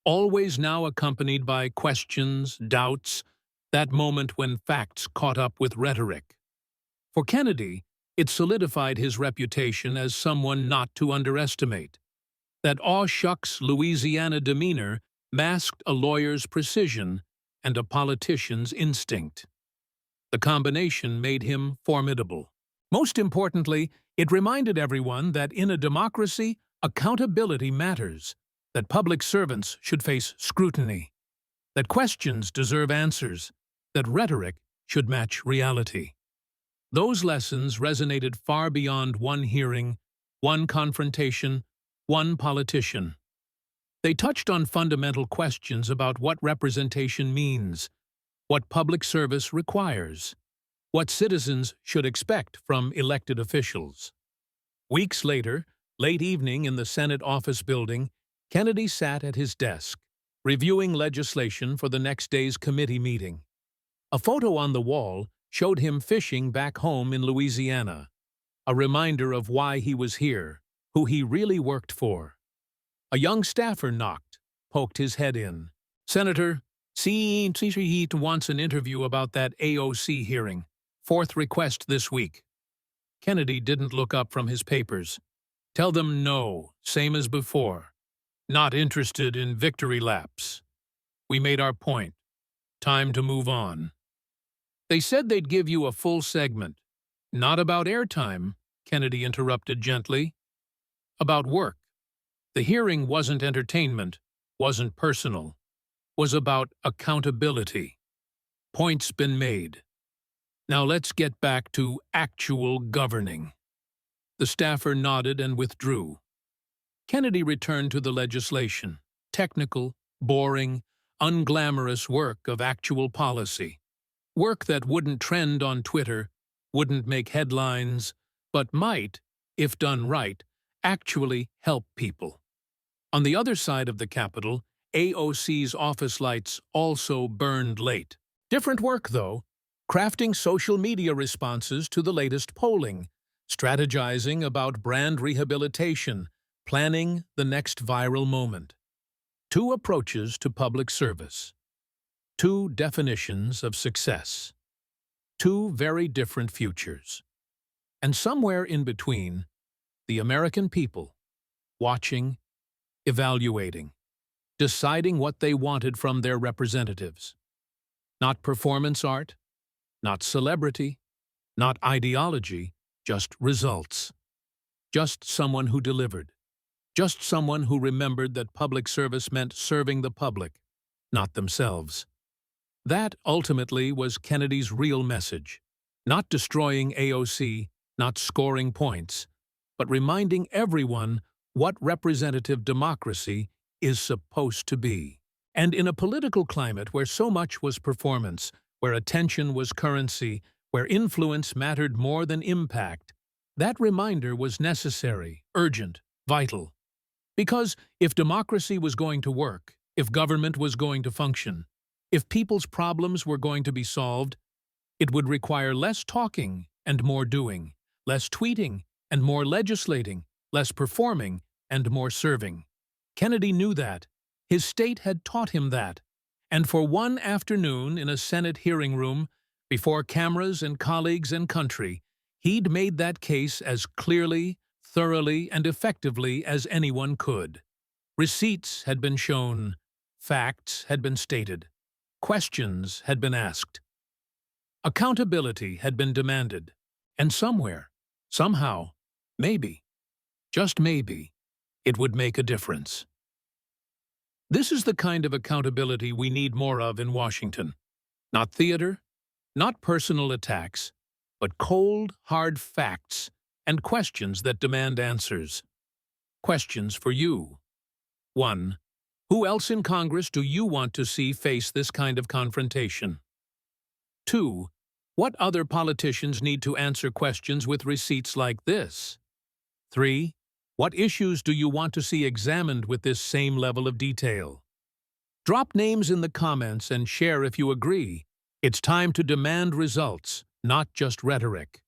Always now accompanied by questions, doubts, that moment when facts caught up with rhetoric. For Kennedy, it solidified his reputation as someone not to underestimate. That aw shucks Louisiana demeanor masked a lawyer's precision and a politician's instinct. The combination made him formidable. Most importantly, it reminded everyone that in a democracy, accountability matters, that public servants should face scrutiny, that questions deserve answers, that rhetoric should match reality. Those lessons resonated far beyond one hearing, one confrontation, one politician. They touched on fundamental questions about what representation means, what public service requires, what citizens should expect from elected officials. Weeks later, late evening in the Senate office building, Kennedy sat at his desk, reviewing legislation for the next day's committee meeting. A photo on the wall showed him fishing back home in Louisiana, a reminder of why he was here, who he really worked for. A young staffer knocked, poked his head in. "Senator, he wants an interview about that AOC hearing. Fourth request this week." Kennedy didn't look up from his papers. "Tell them no, same as before. Not interested in victory laps. We made our point. Time to move on." "They said they'd give you a full segment. Not about airtime," Kennedy interrupted gently. "About work. The hearing wasn't entertainment, wasn't personal, was about accountability. Point's been made. Now let's get back to actual governing." The staffer nodded and withdrew. Kennedy returned to the legislation, technical, boring, unglamorous work of actual policy. Work that wouldn't trend on Twitter, wouldn't make headlines, but might, if done right, actually help people. On the other side of the Capitol, AOC's office lights also burned late. Different work, though, crafting social media responses to the latest polling, strategizing about brand rehabilitation, planning the next viral moment. Two approaches to public service. Two definitions of success. Two very different futures. And somewhere in between, the American people, watching, evaluating, deciding what they wanted from their representatives. Not performance art, not celebrity, not ideology, just results. Just someone who delivered. Just someone who remembered that public service meant serving the public, not themselves. That, ultimately, was Kennedy's real message. Not destroying AOC, not scoring points, but reminding everyone what representative democracy is supposed to be. And in a political climate where so much was performance, where attention was currency, where influence mattered more than impact, that reminder was necessary, urgent, vital. Because if democracy was going to work, if government was going to function, if people's problems were going to be solved, it would require less talking and more doing, less tweeting and more legislating, less performing and more serving. Kennedy knew that. His state had taught him that. And for one afternoon in a Senate hearing room, before cameras and colleagues and country, he'd made that case as clearly, thoroughly, and effectively as anyone could. Receipts had been shown. Facts had been stated. Questions had been asked. Accountability had been demanded. And somewhere, somehow, maybe, just maybe, it would make a difference. This is the kind of accountability we need more of in Washington. Not theater, not personal attacks, but cold, hard facts and questions that demand answers. Questions for you. 1. Who else in Congress do you want to see face this kind of confrontation? 2. What other politicians need to answer questions with receipts like this? 3. What issues do you want to see examined with this same level of detail? Drop names in the comments and share if you agree. It's time to demand results, not just rhetoric.